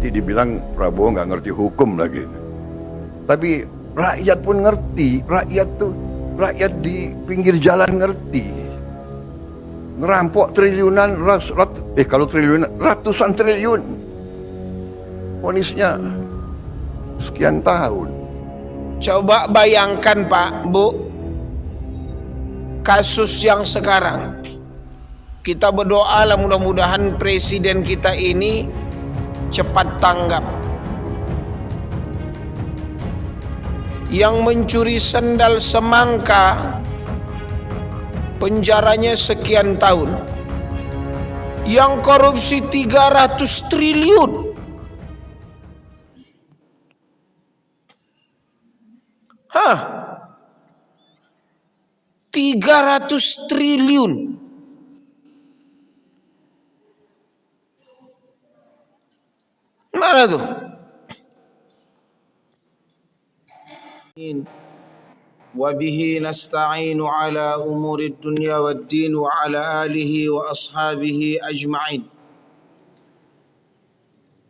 Nanti dibilang Prabowo nggak ngerti hukum lagi. Tapi rakyat pun ngerti, rakyat di pinggir jalan ngerti. Ngerampok triliunan, kalau triliunan, ratusan triliun. Vonisnya sekian tahun. Coba bayangkan Pak, Bu, kasus yang sekarang. Kita berdoalah mudah-mudahan presiden kita ini cepat tanggap. Yang mencuri sendal semangka penjaranya sekian tahun. Yang korupsi 300 triliun. Hah? 300 triliun. Mana tuh? Wabihi nasta'inu ala umuri dunya wad din wa ala alihi wa ashabihi ajma'in.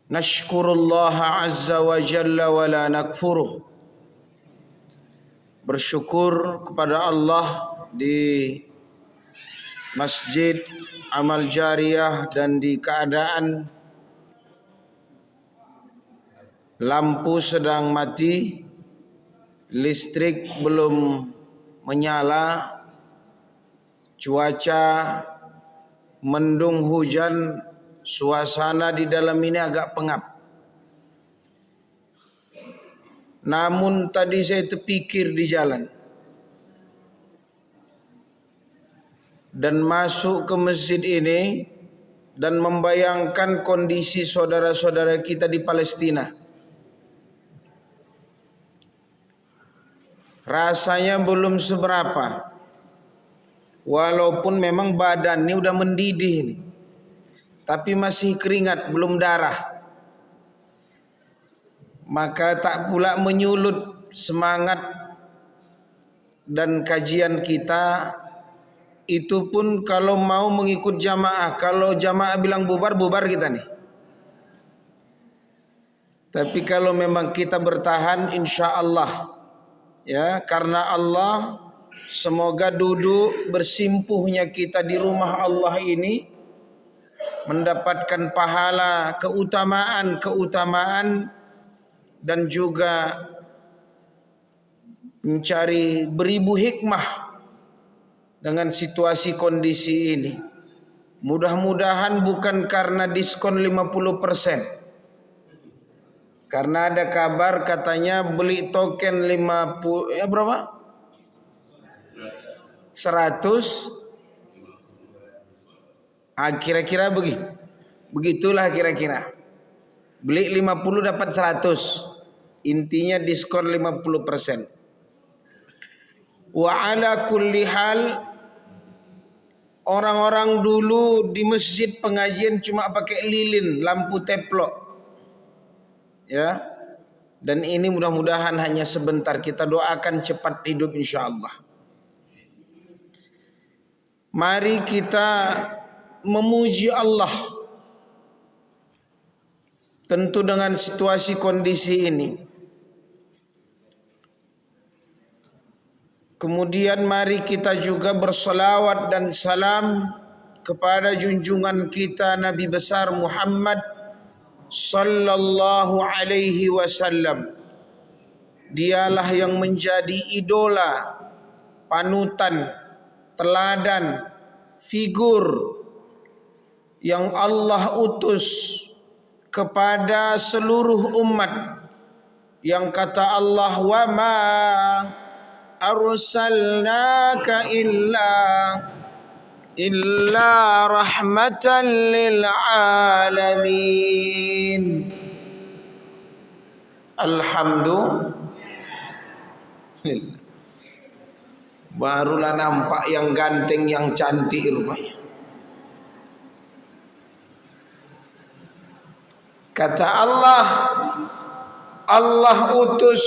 Nashkurullaha azza wa jalla wa la nakfuruh. Bersyukur kepada Allah di Masjid Amal Jariyah dan di keadaan lampu sedang mati, listrik belum menyala, cuaca mendung hujan, suasana di dalam ini agak pengap. Namun tadi saya terpikir di jalan dan masuk ke masjid ini dan membayangkan kondisi saudara-saudara kita di Palestina. Rasanya belum seberapa, walaupun memang badannya udah mendidih, tapi masih keringat, belum darah. Maka tak pula menyulut semangat dan kajian kita. Itu pun kalau mau mengikut jamaah. Kalau jamaah bilang bubar, bubar kita nih. Tapi kalau memang kita bertahan, insya Allah, ya, karena Allah, semoga duduk bersimpuhnya kita di rumah Allah ini mendapatkan pahala, keutamaan dan juga mencari beribu hikmah dengan situasi kondisi ini. Mudah-mudahan bukan karena diskon 50%. Karena ada kabar katanya beli token 50, ya berapa? 100. Kira-kira begitulah kira-kira. Beli 50 dapat 100. Intinya diskon 50%. Wa ala kulli hal, orang-orang dulu di masjid pengajian cuma pakai lilin, lampu teplok. Ya. Dan ini mudah-mudahan hanya sebentar, kita doakan cepat hidup insyaallah. Mari kita memuji Allah. Tentu dengan situasi kondisi ini. Kemudian mari kita juga bersalawat dan salam kepada junjungan kita Nabi besar Muhammad sallallahu alaihi wasallam. Dialah yang menjadi idola, panutan, teladan, figur yang Allah utus kepada seluruh umat, yang kata Allah, wa ma arsalnaka illa rahmatan lil alamin. Alhamdulillah. Barulah nampak yang ganteng, yang cantik rupanya. Kata Allah, Allah utus,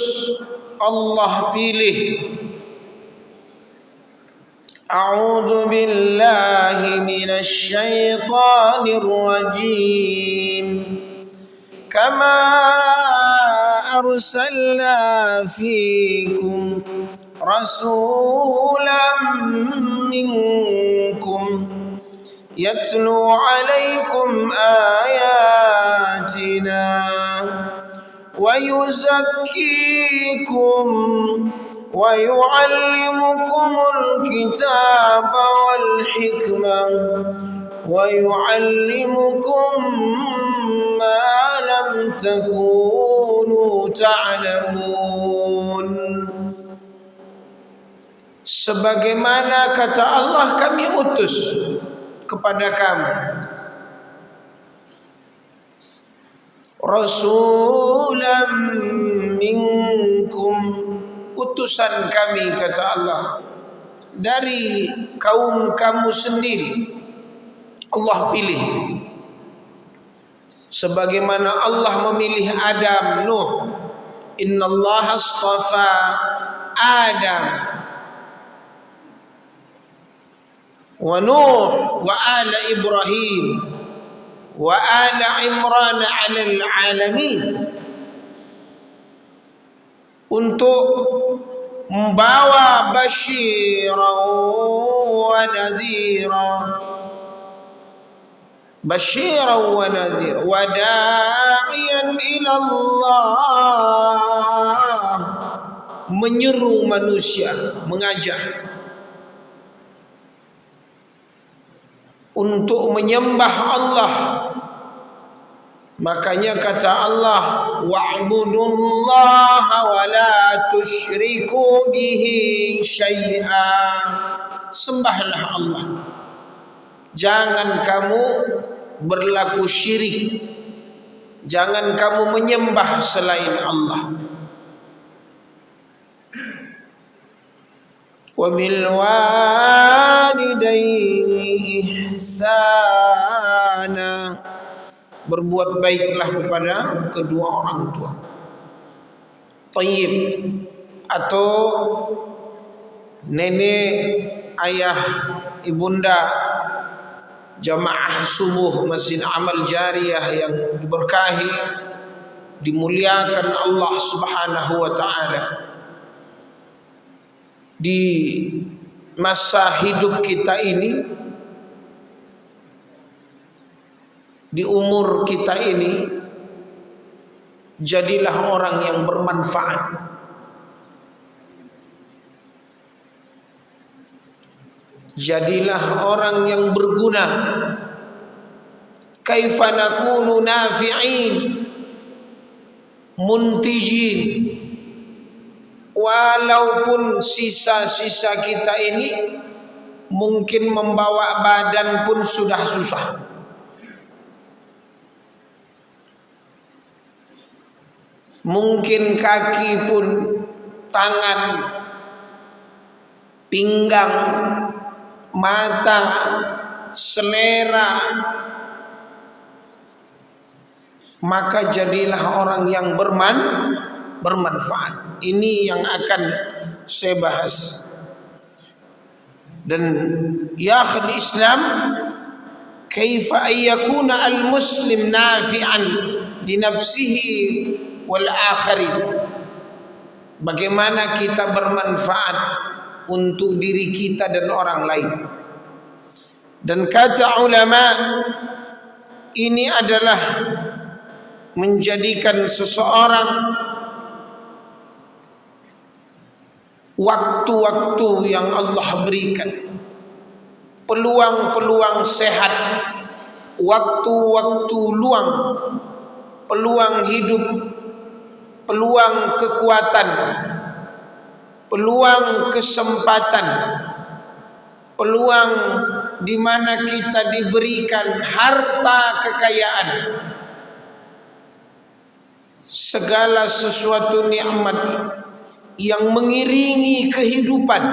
Allah pilih. A'udzu billahi minasy syaithanir rajim. كما أرسلنا فيكم رسولا منكم يتلو عليكم آياتنا ويزكيكم ويعلمكم الكتاب والحكمة ويعلمكم ما لم تكونوا تعلمون. Sebagaimana kata Allah, kami utus kepada kamu rasulan minkum, utusan kami kata Allah dari kaum kamu sendiri. Allah pilih sebagaimana Allah memilih Adam, Nuh. Innallaha astafa Adam wa Nuh wa ala Ibrahim wa ala Imran 'alal 'alamin, untuk membawa basyiran wa nadhira, basyiran wa nadhira wa da'iyan ila Allah, menyeru manusia, mengajak untuk menyembah Allah. Makanya kata Allah, wa'budullaha wa la tusyriku bihi syai'a, sembahlah Allah, jangan kamu berlaku syirik, jangan kamu menyembah selain Allah. Wa bil walidaini ihsana, berbuat baiklah kepada kedua orang tua. Tayyib atau nenek, ayah, ibunda, jamaah subuh Masjid Amal Jariyah yang diberkahi, dimuliakan Allah Subhanahu wa taala. Di masa hidup kita ini, di umur kita ini, jadilah orang yang bermanfaat. Jadilah orang yang berguna. Kaifa nakunu nafi'in muntijin, walaupun sisa-sisa kita ini mungkin membawa badan pun sudah susah. Mungkin kaki pun, tangan, pinggang, mata, selera. Maka jadilah orang yang bermanfaat. Ini yang akan saya bahas. Dan ya akhil Islam, kaifa ayyakuna al-muslim nafi'an li nafsihi wal akharin. Bagaimana kita bermanfaat untuk diri kita dan orang lain. Dan kata ulama, ini adalah menjadikan seseorang waktu-waktu yang Allah berikan, peluang-peluang sehat, waktu-waktu luang, peluang hidup, peluang kekuatan, peluang kesempatan, peluang di mana kita diberikan harta kekayaan, segala sesuatu nikmat yang mengiringi kehidupan.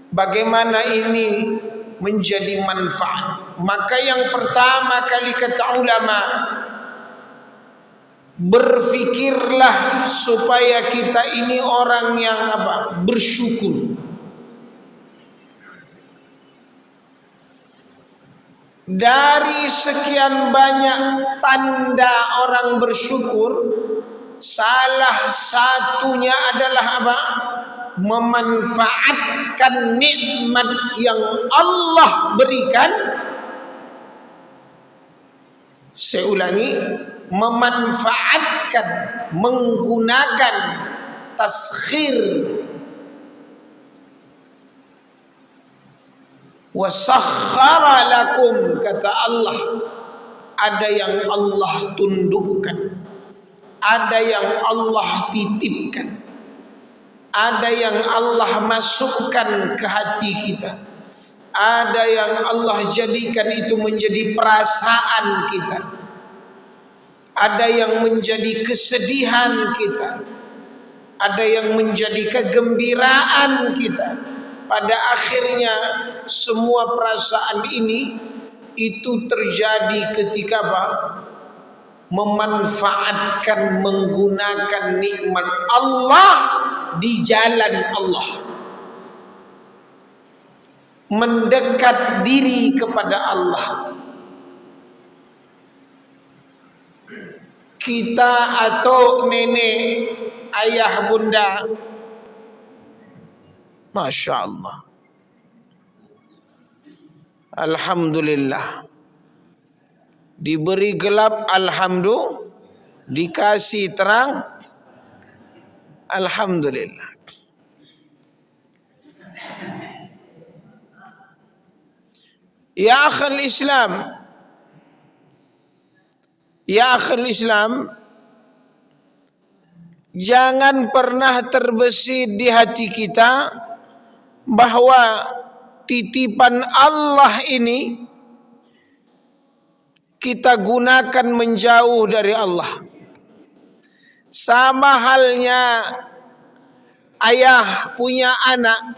Bagaimana ini menjadi manfaat? Maka yang pertama kali kata ulama, berfikirlah supaya kita ini orang yang bersyukur. Dari sekian banyak tanda orang bersyukur, salah satunya adalah apa? Memanfaatkan nikmat yang Allah berikan. Saya ulangi, memanfaatkan, menggunakan taskhir, wa sakhkhara lakum, kata Allah, ada yang Allah tundukkan, ada yang Allah titipkan, ada yang Allah masukkan ke hati kita, ada yang Allah jadikan itu menjadi perasaan kita, ada yang menjadi kesedihan kita, ada yang menjadi kegembiraan kita. Pada akhirnya semua perasaan ini itu terjadi ketika apa? Memanfaatkan, menggunakan nikmat Allah di jalan Allah, mendekat diri kepada Allah. Kita atau nenek, ayah, bunda, Masya Allah, alhamdulillah, diberi gelap, alhamdulillah, dikasih terang, alhamdulillah. Ya akhal Islam, ya akhal Islam, jangan pernah terbesit di hati kita bahwa titipan Allah ini kita gunakan menjauh dari Allah. Sama halnya ayah punya anak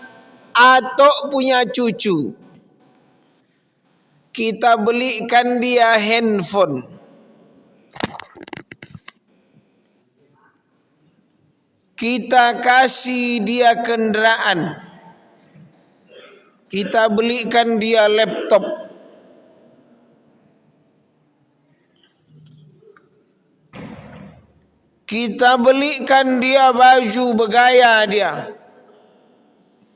atau punya cucu, kita belikan dia handphone, kita kasih dia kendaraan, kita belikan dia laptop, kita belikan dia baju bergaya dia,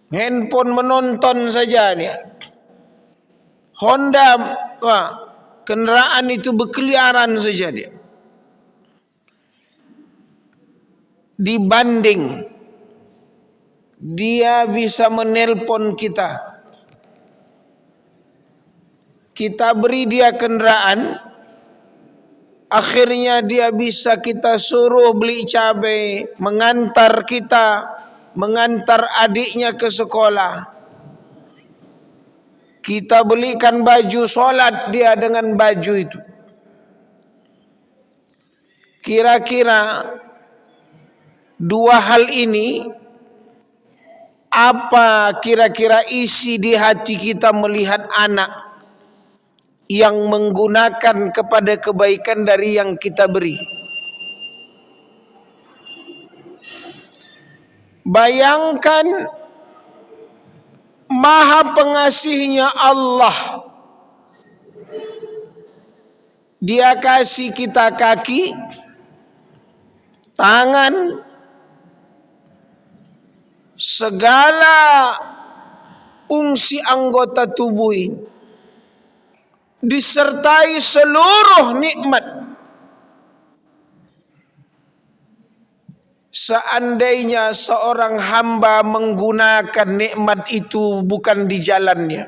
handphone menonton saja dia, Honda, kendaraan itu berkeliaran saja dia. Dibanding dia bisa menelpon kita, kita beri dia kendaraan, akhirnya dia bisa kita suruh beli cabai, mengantar kita, mengantar adiknya ke sekolah. Kita belikan baju solat dia dengan baju itu. Kira-kira dua hal ini, apa kira-kira isi di hati kita melihat anak yang menggunakan kepada kebaikan dari yang kita beri? Bayangkan Maha Pengasihnya Allah, Dia kasih kita kaki, tangan, segala fungsi anggota tubuh ini, disertai seluruh nikmat. Seandainya seorang hamba menggunakan nikmat itu bukan di jalannya,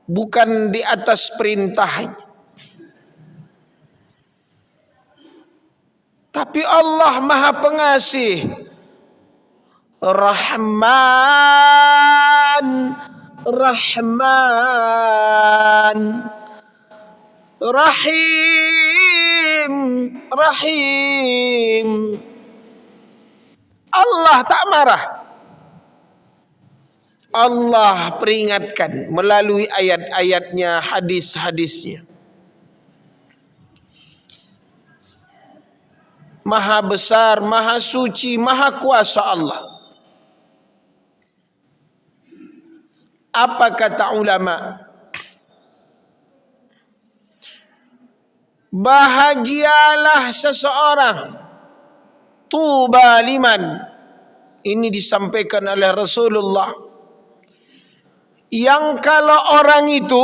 bukan di atas perintahnya, tapi Allah Maha Pengasih, Rahman, Rahman, Rahim, Rahim. Allah tak marah. Allah peringatkan melalui ayat-ayatnya, hadis-hadisnya. Maha besar, maha suci, maha kuasa Allah. Apa kata ulama? bahagialah seseorang, tuba liman, ini disampaikan oleh Rasulullah, yang kalau orang itu,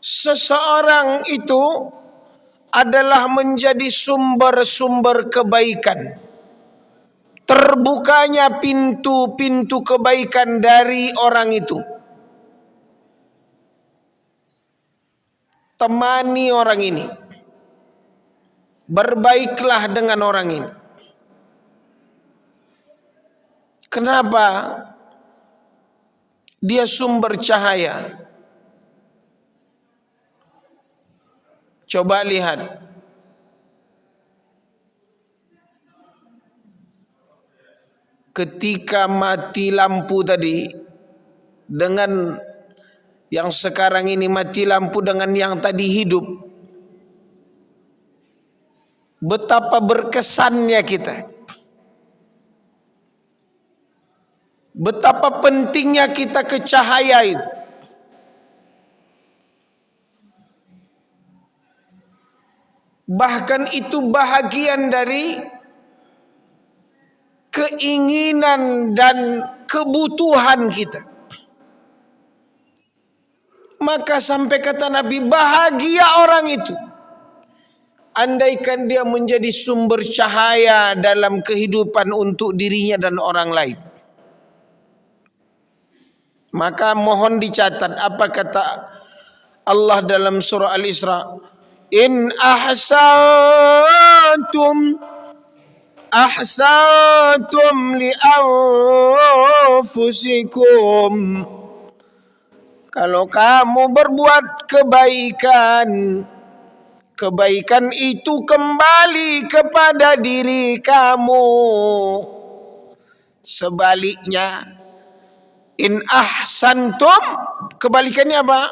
seseorang itu adalah menjadi sumber-sumber kebaikan, terbukanya pintu-pintu kebaikan dari orang itu. Temani orang ini, berbaiklah dengan orang ini. Kenapa? Dia sumber cahaya. Coba lihat, ketika mati lampu tadi dengan yang sekarang ini mati lampu dengan yang tadi hidup, betapa berkesannya kita, betapa pentingnya kita ke cahaya itu. Bahkan itu bahagian dari keinginan dan kebutuhan kita. Maka sampai kata Nabi, bahagia orang itu andaikan dia menjadi sumber cahaya dalam kehidupan untuk dirinya dan orang lain. Maka mohon dicatat apa kata Allah dalam surah Al-Isra, in ahsantum li anfusikum, kalau kamu berbuat kebaikan, kebaikan itu kembali kepada diri kamu. Sebaliknya, in ahsantum, kebalikannya apa?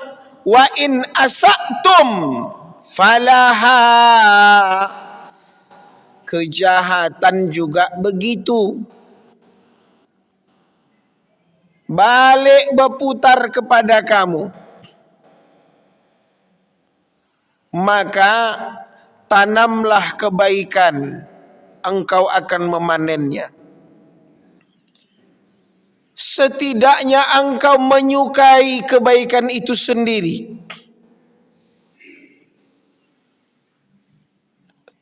Wa in asatum falaha, kejahatan juga begitu, balik berputar kepada kamu. Maka tanamlah kebaikan, engkau akan memanennya. Setidaknya engkau menyukai kebaikan itu sendiri.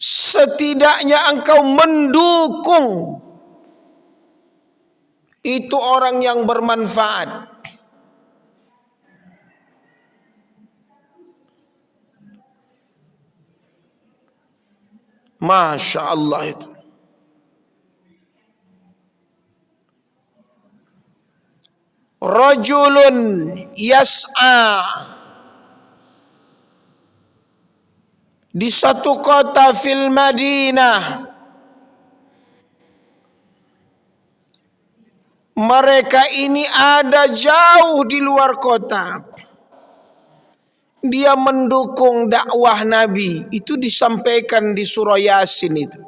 Setidaknya engkau mendukung itu orang yang bermanfaat. Masya Allah itu. Rajulun yas'a, di satu kota fil Madinah, mereka ini ada jauh di luar kota, dia mendukung dakwah Nabi. Itu disampaikan di surah Yasin itu.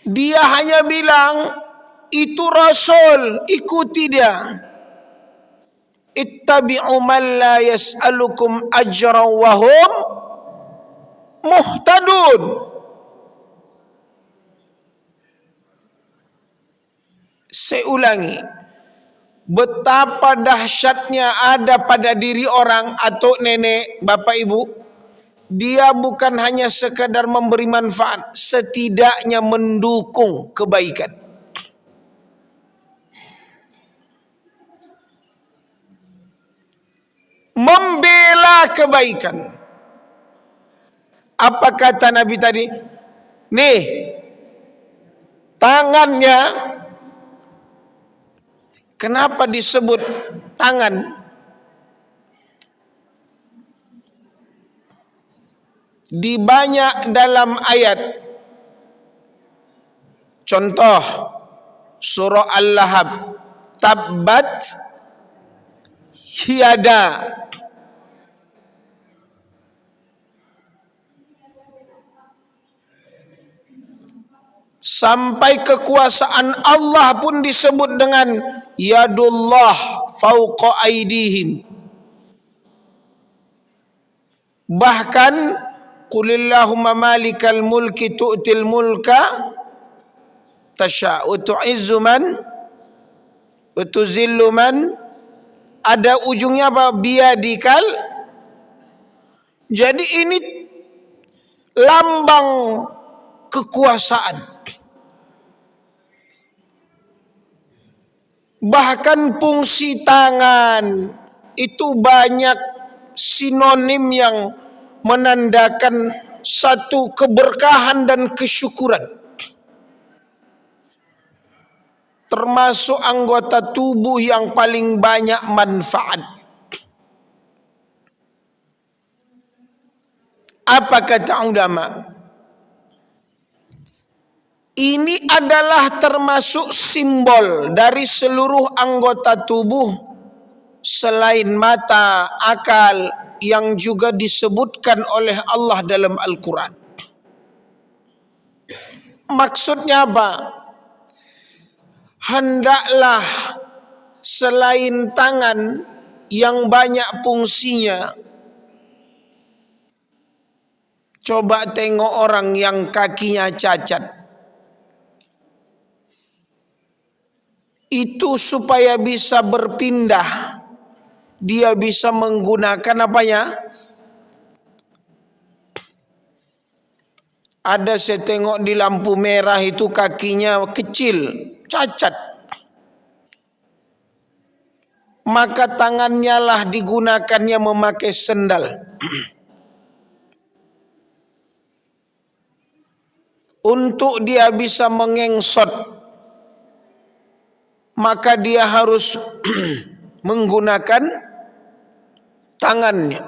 Dia hanya bilang, itu Rasul, ikuti dia. Ittabi'u man la yas'alukum ajran wa hum muhtadun. Saya ulangi, betapa dahsyatnya ada pada diri orang atau nenek, bapak ibu, dia bukan hanya sekadar memberi manfaat, setidaknya mendukung kebaikan. Membela kebaikan. Apa kata Nabi tadi? Nih, tangannya, kenapa disebut tangan? Di banyak dalam ayat. Contoh surah Al-Lahab, tabbat yada. Sampai kekuasaan Allah pun disebut dengan yadullah fawqa aydihim. Bahkan qulillahumma malikal mulki tu'til mulka tasha' wa tu'izzu man wa tuzillu man, ada ujungnya apa? Biyadikal. Jadi ini lambang kekuasaan. Bahkan fungsi tangan itu banyak sinonim yang menandakan satu keberkahan dan kesyukuran. Termasuk anggota tubuh yang paling banyak manfaat. Apa kata ulama? Ini adalah termasuk simbol dari seluruh anggota tubuh selain mata, akal, yang juga disebutkan oleh Allah dalam Al-Quran. Maksudnya apa? Hendaklah selain tangan yang banyak fungsinya, coba tengok orang yang kakinya cacat. Itu supaya bisa berpindah, dia bisa menggunakan apanya? Ada saya tengok di lampu merah itu kakinya kecil, cacat. Maka tangannya lah digunakannya memakai sendal. Untuk dia bisa mengengsot, maka dia harus menggunakan tangannya.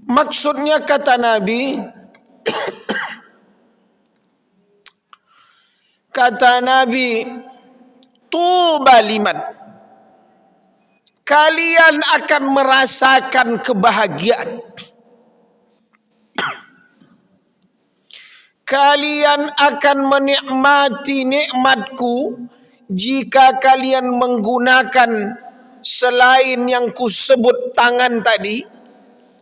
Maksudnya kata Nabi, tuba liman, kalian akan merasakan kebahagiaan. Kalian akan menikmati nikmatku jika kalian menggunakan selain yang kusebut tangan tadi,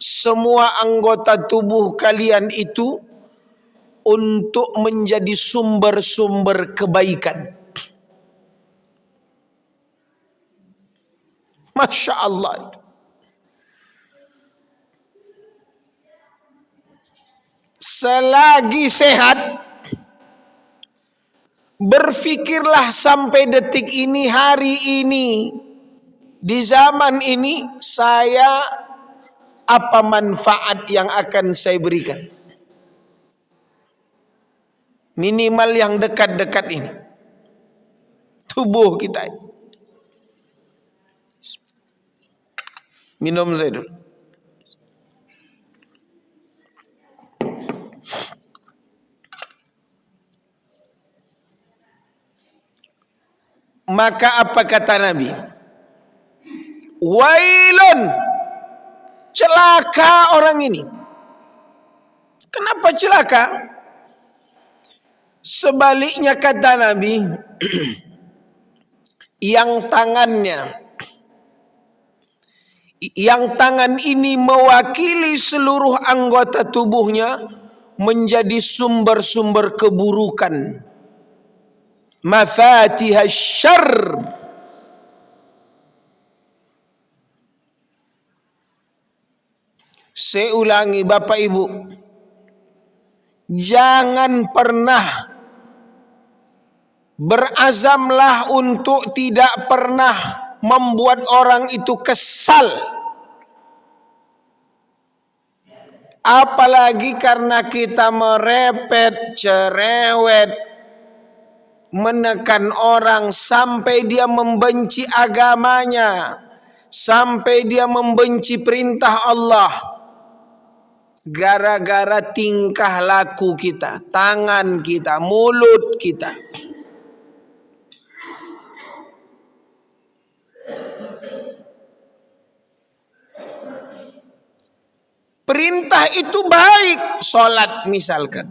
semua anggota tubuh kalian itu untuk menjadi sumber-sumber kebaikan. Masya Allah. Selagi sehat, berfikirlah sampai detik ini, hari ini, di zaman ini, saya apa manfaat yang akan saya berikan? Minimal yang dekat-dekat ini, tubuh kita. Minum saya dulu. Maka apa kata Nabi? Wailun, celaka orang ini. Kenapa celaka? Sebaliknya kata Nabi, yang tangan ini mewakili seluruh anggota tubuhnya menjadi sumber-sumber keburukan. Mafatihah syarr, saya ulangi Bapak Ibu, jangan pernah berazamlah untuk tidak pernah membuat orang itu kesal, apalagi karena kita merepet, cerewet, menekan orang sampai dia membenci agamanya, sampai dia membenci perintah Allah, gara-gara tingkah laku kita, tangan kita, mulut kita. Perintah itu baik, sholat misalkan.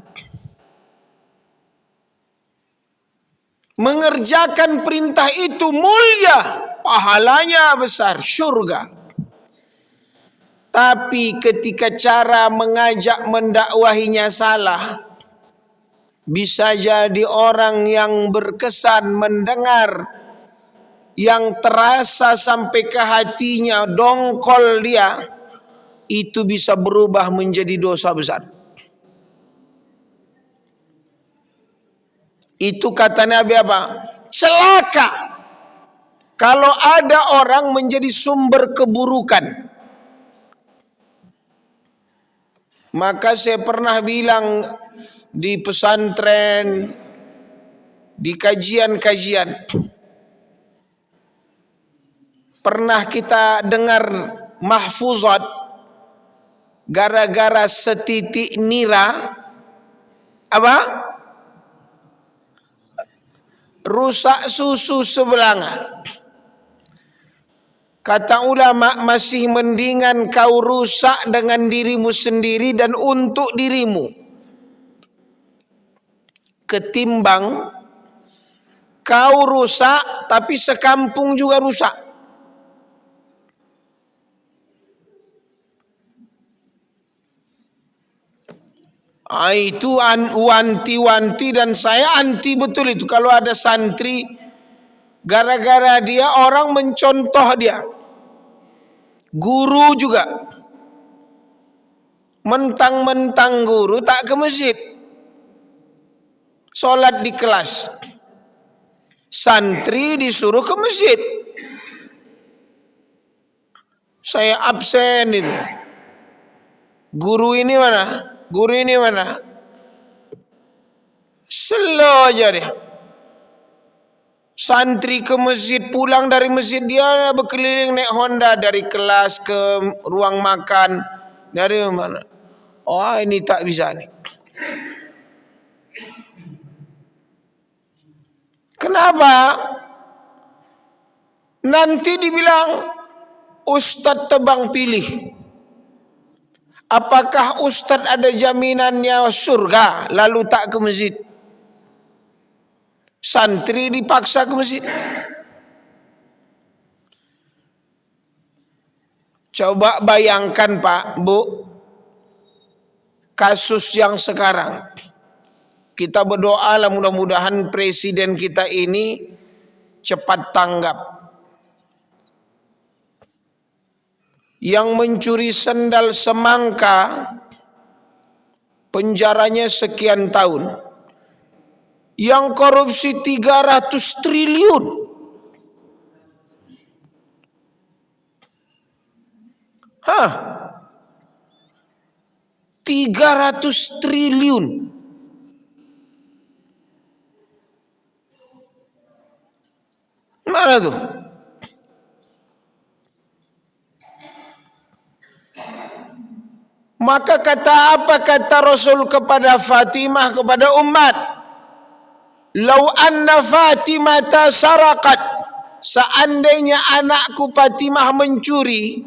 mengerjakan perintah itu mulia, pahalanya besar, syurga. Tapi ketika cara mengajak mendakwahinya salah, bisa jadi orang yang berkesan mendengar, yang terasa sampai ke hatinya, dongkol dia, itu bisa berubah menjadi dosa besar. Itu kata Nabi apa? Celaka kalau ada orang menjadi sumber keburukan. Maka saya pernah bilang di pesantren, di kajian-kajian, pernah kita dengar mahfuzat gara-gara setitik nira apa? Rusak susu sebelanga. Kata ulama, masih mendingan kau rusak dengan dirimu sendiri dan untuk dirimu, ketimbang kau rusak tapi sekampung juga rusak. Itu wanti-wanti, dan saya anti betul itu. Kalau ada santri gara-gara dia orang mencontoh dia, guru juga mentang-mentang guru tak ke masjid, sholat di kelas, santri disuruh ke masjid, saya absen itu. Guru ini mana? Guru ini mana? Slow aja deh. Santri ke masjid, pulang dari masjid dia berkeliling naik Honda dari kelas ke ruang makan. Dari mana? Oh, ini tak bisa nih. Kenapa? Nanti dibilang Ustadz tebang pilih. Apakah Ustadz ada jaminannya surga lalu tak ke masjid? Santri dipaksa ke masjid. Coba bayangkan Pak, Bu, kasus yang sekarang. Kita berdoalah mudah-mudahan presiden kita ini cepat tanggap. Yang mencuri sendal semangka penjaranya sekian tahun. Yang korupsi 300 triliun. Hah? 300 triliun. Mana tuh? Maka kata Rasul kepada Fatimah, kepada umat, "Lau anna Fatimah tasaraqat," seandainya anakku Fatimah mencuri,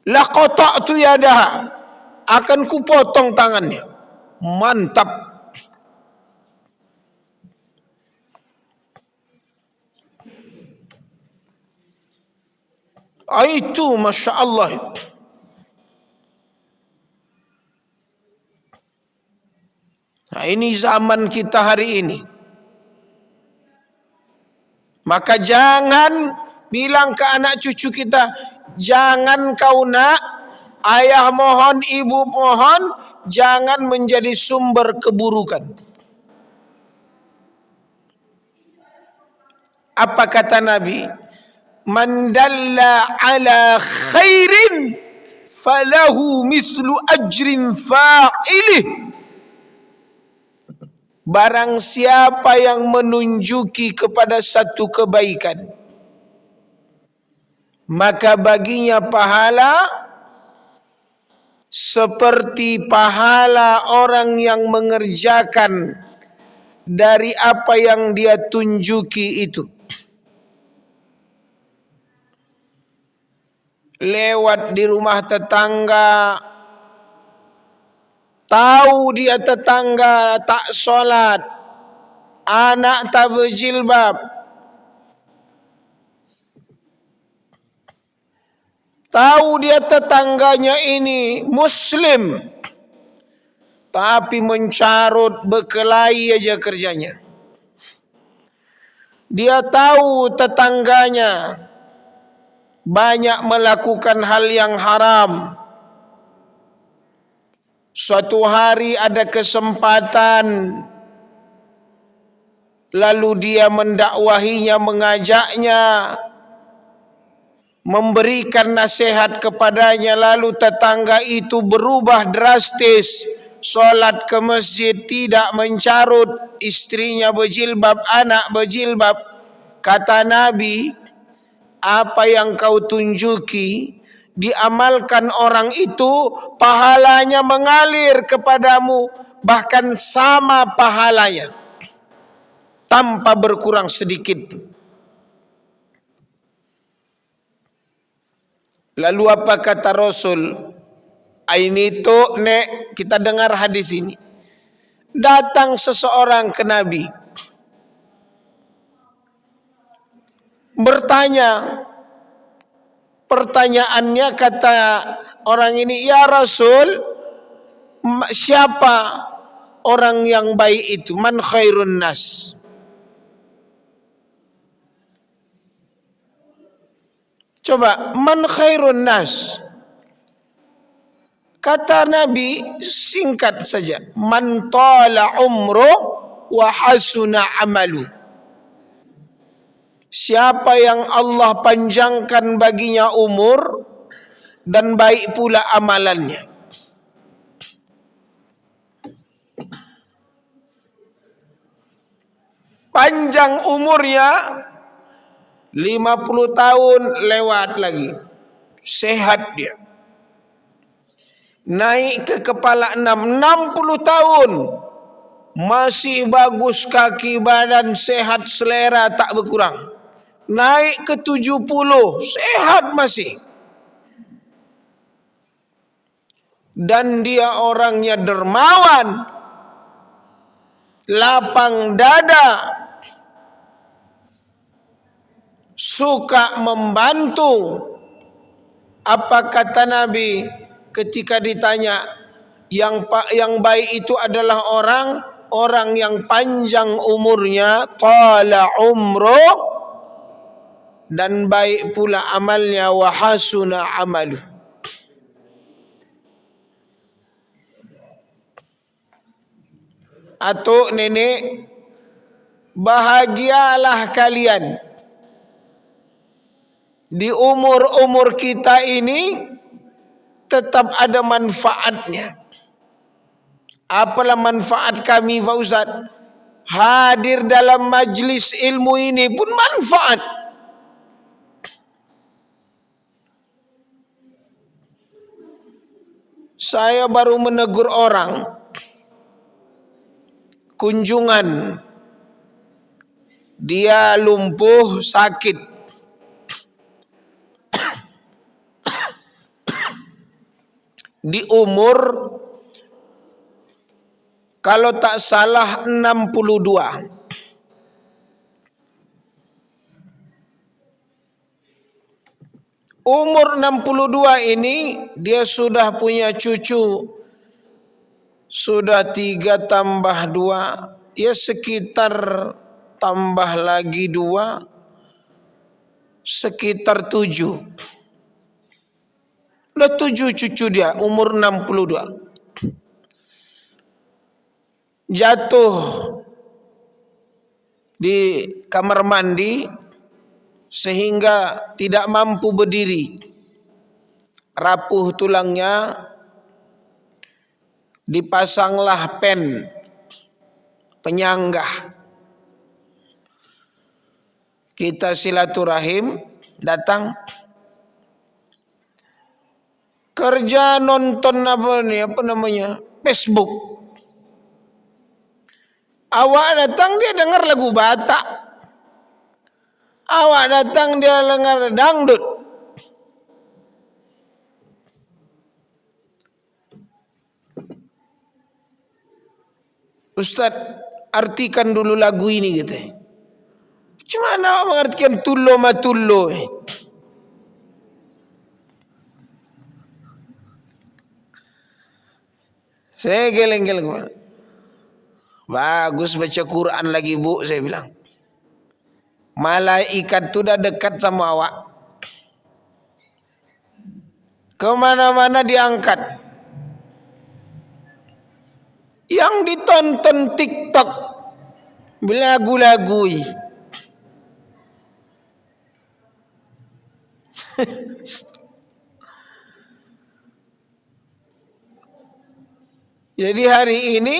laqata'tu yadaha, akan kupotong tangannya. Mantap. Itu Masya Allah. Nah, ini zaman kita hari ini. Maka jangan bilang ke anak cucu kita, jangan kau nak, ayah mohon, ibu mohon, jangan menjadi sumber keburukan. Apa kata Nabi? Man dalla ala khairin falahu mislu ajrin fa'ilih. Barang siapa yang menunjuki kepada satu kebaikan, maka baginya pahala seperti pahala orang yang mengerjakan dari apa yang dia tunjuki itu. Lewat di rumah tetangga, tahu dia tetangga tak sholat, anak tak berjilbab, tahu dia tetangganya ini Muslim, tapi mencarut berkelahi aja kerjanya. Dia tahu tetangganya banyak melakukan hal yang haram. Suatu hari ada kesempatan, lalu dia mendakwahinya, mengajaknya, memberikan nasihat kepadanya, lalu tetangga itu berubah drastis, solat ke masjid, tidak mencarut, istrinya berjilbab, anak berjilbab. Kata Nabi, apa yang kau tunjuki diamalkan orang itu, pahalanya mengalir kepadamu, bahkan sama pahalanya, tanpa berkurang sedikit. Lalu apa kata Rasul? Ini tu nek kita dengar hadis ini. Datang seseorang ke Nabi, bertanya. Pertanyaannya, kata orang ini, ya Rasul, siapa orang yang baik itu? Man khairun nas? Coba, man khairun nas? Kata Nabi singkat saja, man tala umru wa hasuna amalu. Siapa yang Allah panjangkan baginya umur dan baik pula amalannya. Panjang umurnya, 50 tahun lewat lagi, sehat dia. Naik ke kepala 60 tahun, masih bagus kaki badan, sehat selera tak berkurang. Naik ke 70, sehat masih. Dan dia orangnya dermawan, lapang dada, suka membantu. Apa kata Nabi ketika ditanya, yang baik itu adalah orang yang panjang umurnya, qala umru, dan baik pula amalnya, wa hasuna amalu. Atuk nenek, bahagialah kalian di umur-umur kita ini tetap ada manfaatnya. Apalah manfaat kami, Pak Ustaz? Hadir dalam majlis ilmu ini pun manfaat. Saya baru menegur orang kunjungan, dia lumpuh sakit, di umur kalau tak salah 62. Umur 62 ini dia sudah punya cucu, sudah 3 tambah 2, ya sekitar tambah lagi 2, sekitar 7. Udah 7 cucu dia, umur 62. Jatuh di kamar mandi sehingga tidak mampu berdiri, rapuh tulangnya, dipasanglah pen penyanggah. Kita silaturahim, datang, kerja nonton apa namanya Facebook. Awak datang dia dengar lagu Batak, awak datang dia dengar dangdut. Ustaz, artikan dulu lagu ini gitu. Gimana mengartikan tullo matullo? Saya geleng-geleng. Bagus baca Quran lagi bu, saya bilang. Malaikat tu dah dekat sama awak. Kemana-mana diangkat. Yang ditonton TikTok belagu-lagui. Jadi hari ini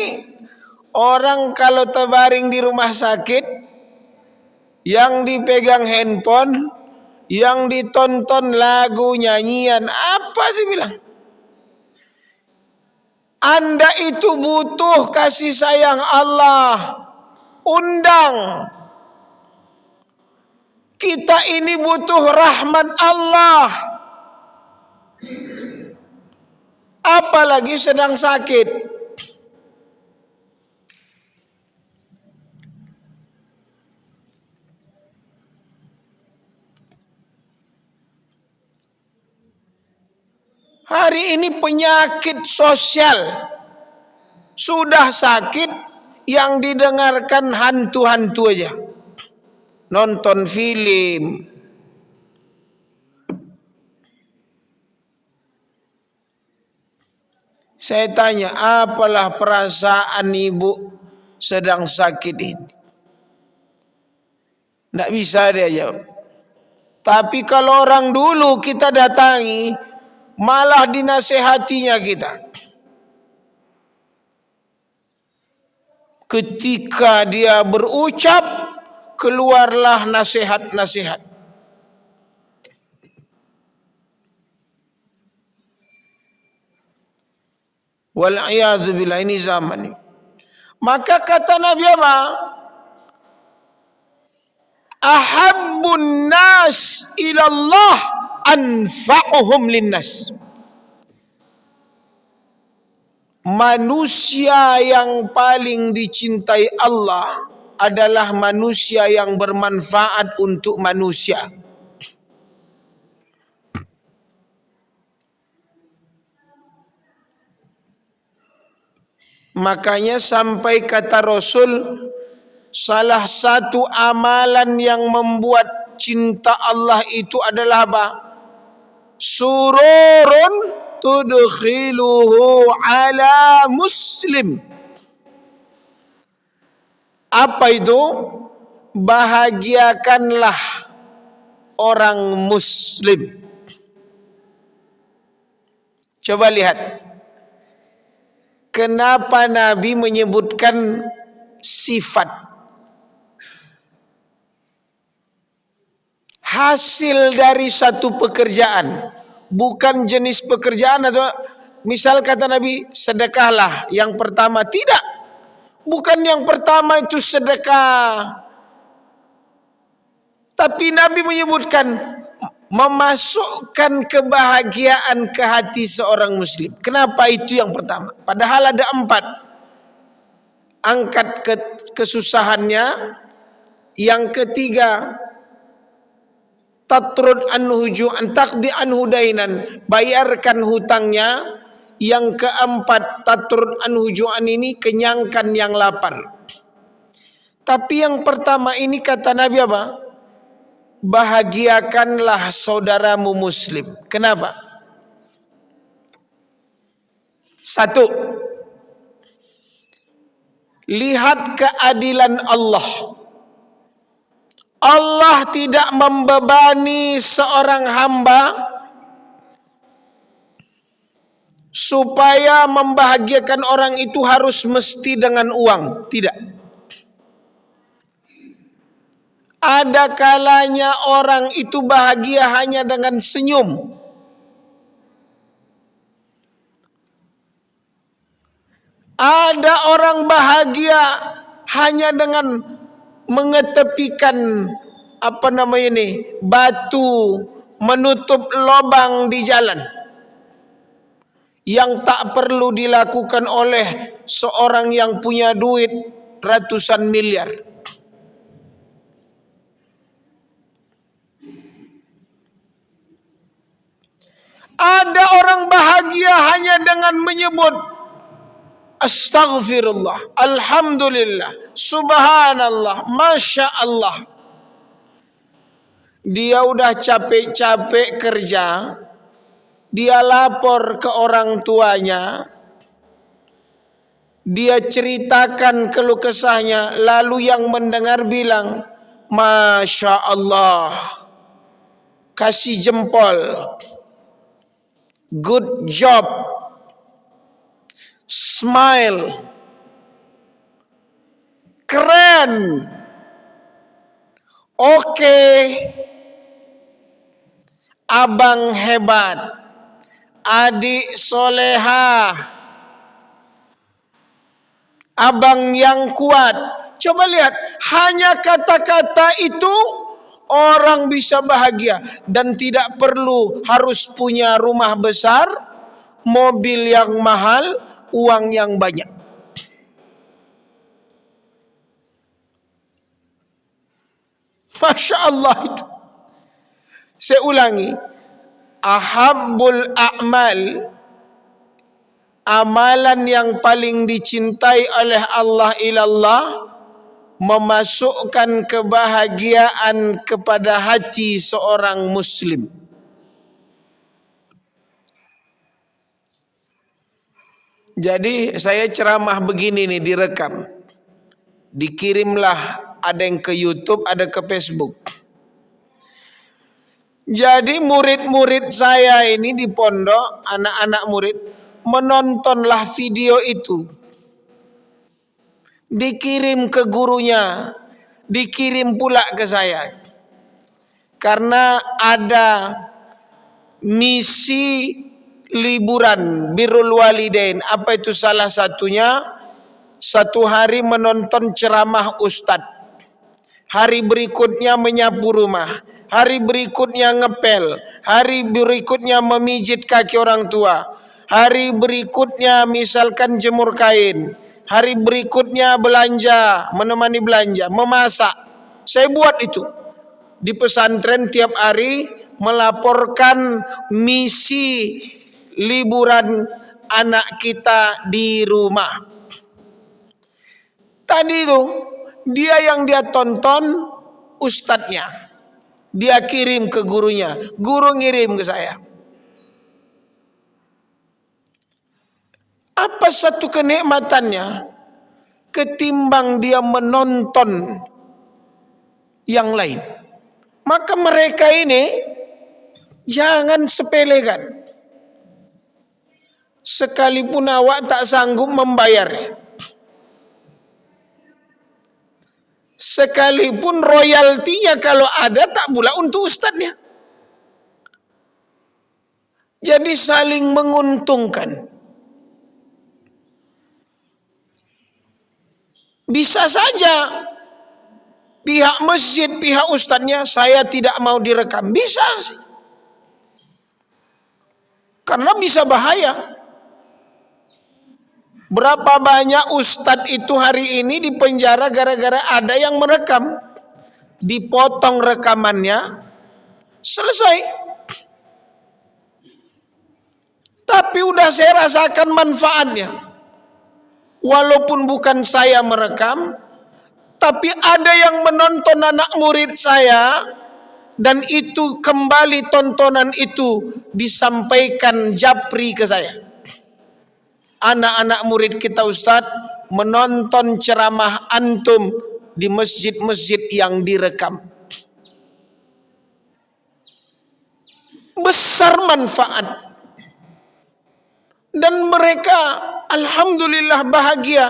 orang kalau terbaring di rumah sakit, yang dipegang handphone, yang ditonton lagu nyanyian, apa sih bilang? Anda itu butuh kasih sayang Allah. Undang. Kita ini butuh rahmat Allah. Apalagi sedang sakit. Hari ini penyakit sosial. Sudah sakit, yang didengarkan hantu-hantu aja. Nonton film. Saya tanya, apalah perasaan ibu sedang sakit ini? Tidak bisa dia jawab. Tapi kalau orang dulu kita datangi, malah dinasehatinya kita. Ketika dia berucap, keluarlah nasihat-nasihat. Wal'iyadzubillah, ini zaman ini. Maka kata Nabi apa? Ahabbun nas ilallah anfa'uhum linnas. Manusia yang paling dicintai Allah adalah manusia yang bermanfaat untuk manusia. Makanya sampai kata Rasul, salah satu amalan yang membuat cinta Allah itu adalah apa? Sururun tudkhiluhu ala muslim. Apa itu? Bahagiakanlah orang muslim. Coba lihat. Kenapa Nabi menyebutkan sifat? Hasil dari satu pekerjaan. Bukan jenis pekerjaan atau misal kata Nabi sedekahlah yang pertama, tidak. Bukan yang pertama itu sedekah. Tapi Nabi menyebutkan memasukkan kebahagiaan ke hati seorang muslim. Kenapa itu yang pertama? Padahal ada 4. Angkat kesusahannya. Yang ketiga, tatrud anhu ju'an taqdi anhu dainan, bayarkan hutangnya. Yang keempat, tatrud anhu ju'an, ini kenyangkan yang lapar. Tapi yang pertama ini kata Nabi apa? Bahagiakanlah saudaramu muslim. Kenapa? 1. Lihat keadilan Allah. Allah tidak membebani seorang hamba supaya membahagiakan orang itu harus mesti dengan uang. Tidak. Ada kalanya orang itu bahagia hanya dengan senyum. Ada orang bahagia hanya dengan mengetepikan batu menutup lubang di jalan. Yang tak perlu dilakukan oleh seorang yang punya duit ratusan miliar. Ada orang bahagia hanya dengan menyebut astaghfirullah, alhamdulillah, subhanallah, masya Allah. Dia udah capek-capek kerja, dia lapor ke orang tuanya, dia ceritakan keluh kesahnya, lalu yang mendengar bilang, masya Allah, kasih jempol, good job, smile, keren, oke, abang hebat, adik soleha, abang yang kuat. Coba lihat, hanya kata-kata itu orang bisa bahagia dan tidak perlu harus punya rumah besar, mobil yang mahal, uang yang banyak. Masya Allah itu. Saya ulangi, ahabbul a'mal, amalan yang paling dicintai oleh Allah ilallah, memasukkan kebahagiaan kepada hati seorang muslim. Jadi saya ceramah begini nih direkam, dikirimlah, ada yang ke YouTube, ada ke Facebook. Jadi murid-murid saya ini di pondok, anak-anak murid, menontonlah video itu. Dikirim ke gurunya, dikirim pula ke saya. Karena ada misi liburan birrul walidain. Apa itu salah satunya? Satu hari menonton ceramah ustadz. Hari berikutnya menyapu rumah, hari berikutnya ngepel, hari berikutnya memijit kaki orang tua, hari berikutnya misalkan jemur kain, hari berikutnya belanja, menemani belanja, memasak. Saya buat itu di pesantren, tiap hari melaporkan misi liburan anak kita di rumah. Tadi itu dia yang dia tonton ustadznya, dia kirim ke gurunya, guru ngirim ke saya. Apa satu kenikmatannya ketimbang dia menonton yang lain? Maka mereka ini jangan sepelekan. Sekalipun awak tak sanggup membayarnya, sekalipun royaltinya kalau ada tak pula untuk ustadznya. Jadi saling menguntungkan. Bisa saja pihak masjid, pihak ustadznya, saya tidak mau direkam. Bisa sih. Karena bisa bahaya. Berapa banyak ustadz itu hari ini di penjara gara-gara ada yang merekam. Dipotong rekamannya, selesai. Tapi udah saya rasakan manfaatnya. Walaupun bukan saya merekam, tapi ada yang menonton anak murid saya, dan itu kembali tontonan itu disampaikan japri ke saya. Anak-anak murid kita Ustadz menonton ceramah antum di masjid-masjid yang direkam. Besar manfaat. Dan mereka alhamdulillah bahagia.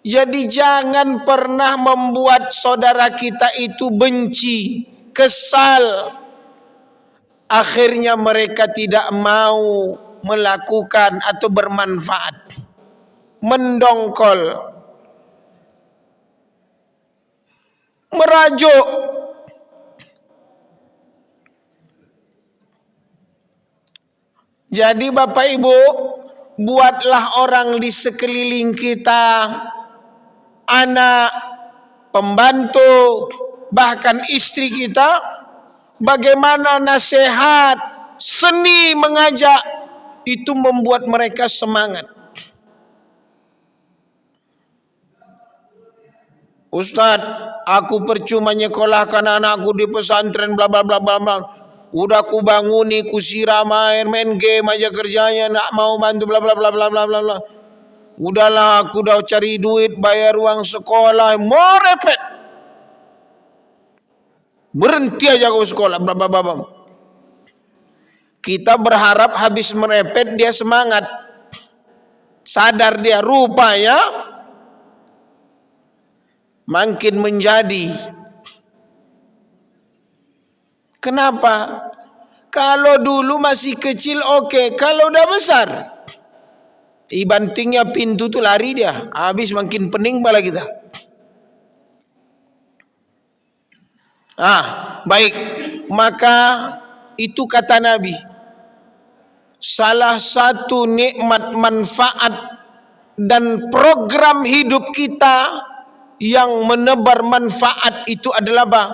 Jadi jangan pernah membuat saudara kita itu benci, kesal. Akhirnya mereka tidak mau melakukan atau bermanfaat, mendongkol, merajuk. Jadi Bapak Ibu, buatlah orang di sekeliling kita, anak, pembantu, bahkan istri kita, bagaimana nasihat, seni mengajak, itu membuat mereka semangat. Ustaz, aku percuma nyekolahkan anakku di pesantren bla bla bla bla bla. Udah ku banguni, ku siram air, main game aja kerjanya, nak mau bantu bla bla bla bla bla bla bla. Udahlah, aku udah cari duit, bayar uang sekolah, mau repet. Berhenti aja kau sekolah, bla bla bla bla. Kita berharap habis merepet dia semangat. Sadar dia, rupanya makin menjadi. Kenapa? Kalau dulu masih kecil oke, kalau udah besar, bantingnya pintu tuh lari dia, habis makin pening bala kita. Baik, maka itu kata Nabi, salah satu nikmat, manfaat dan program hidup kita yang menebar manfaat itu adalah apa?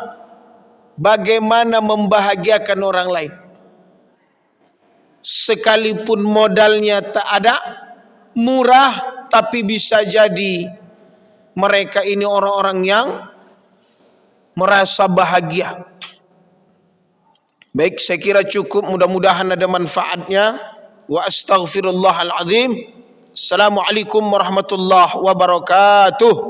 Bagaimana membahagiakan orang lain. Sekalipun modalnya tak ada, murah, tapi bisa jadi mereka ini orang-orang yang merasa bahagia. Baik, saya kira cukup, mudah-mudahan ada manfaatnya. Wa astaghfirullahal azim. Assalamualaikum warahmatullahi wabarakatuh.